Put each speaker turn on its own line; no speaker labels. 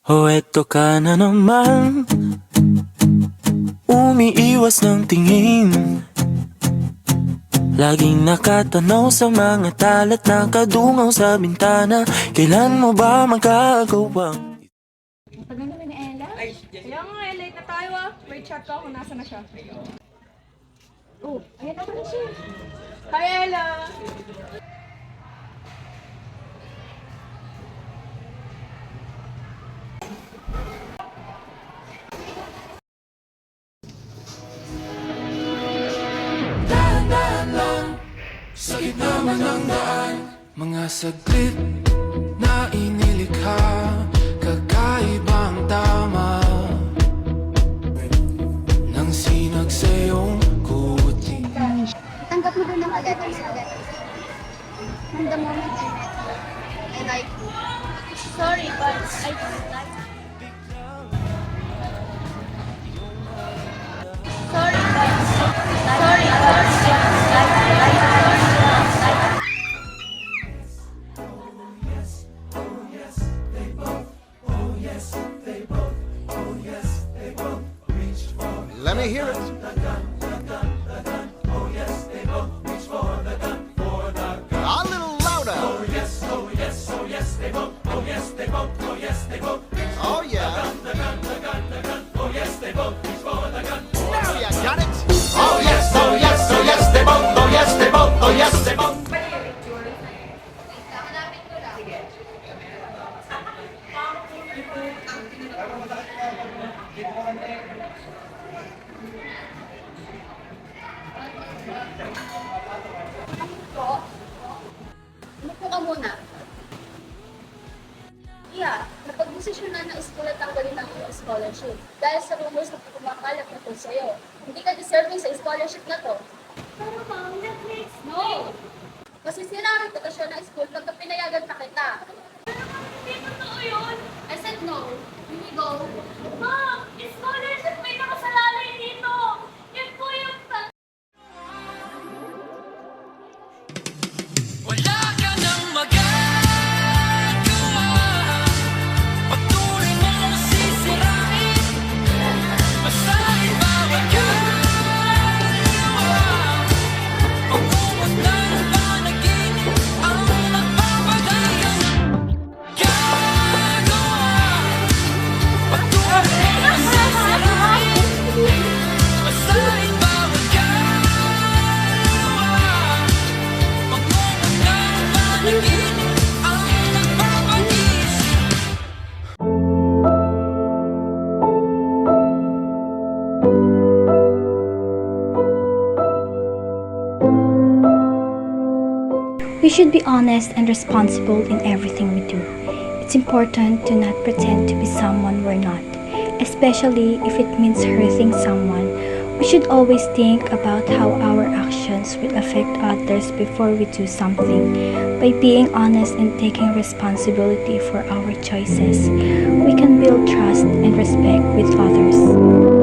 O eto ka na naman, umiiwas ng tingin, laging nakatanaw sa mga talat na kadungaw sa bintana. Kailan mo ba magagawang
Tagal na ni Ella?
Kaya nga, late na tayo ah. May chat ko kung nasa na siya.
Oh, ayan na pala siya.
Hi, Ella!
sa gitna man ng daan? Mga saglit na inilikha, kakaibang tama ng sinag sa iyong kuti.
Tanggap mo doon ng agad ang sagat. From the moment I met you, I like you. Sorry, but I don't like you. Sorry, but I don't like you.
Let me hear it. A little louder. Oh yes, oh yes, oh yes, they vote. Oh yes, they vote. Oh yes, they vote. Oh yeah. Oh yes, they vote. Now you got it. Oh yes, oh yes, oh yes, they vote. Oh yes, they vote. Oh yes, they vote.
Umupo ka muna. Yeah, napag-desisyon na ng school at tanggalin ang iyong scholarship dahil sa rumors na kumakalat na to sa'yo. Hindi ka deserving sa scholarship na to. Pero ma'am, that makes no! Masisira ang reputasyon ng school pagka pinayagan pa kita. Pero ma'am, hindi totoo yun! I said no. Here you go. Ma'am, scholarship may nakasalalay dito! Yan po yung
Wala ka nang magagawa, patuloy mong sisirain, basahin bawat kaluluwa, pagkumot ng panaginip ang nagpapagayang gagawa, patuloy mong sisirain, basahin bawat kaluluwa, pagkumot ng panaginip ang nagpapag-isip.
We should be honest and responsible in everything we do. It's important to not pretend to be someone we're not, especially if it means hurting someone. We should always think about how our actions will affect others before we do something. By being honest and taking responsibility for our choices, we can build trust and respect with others.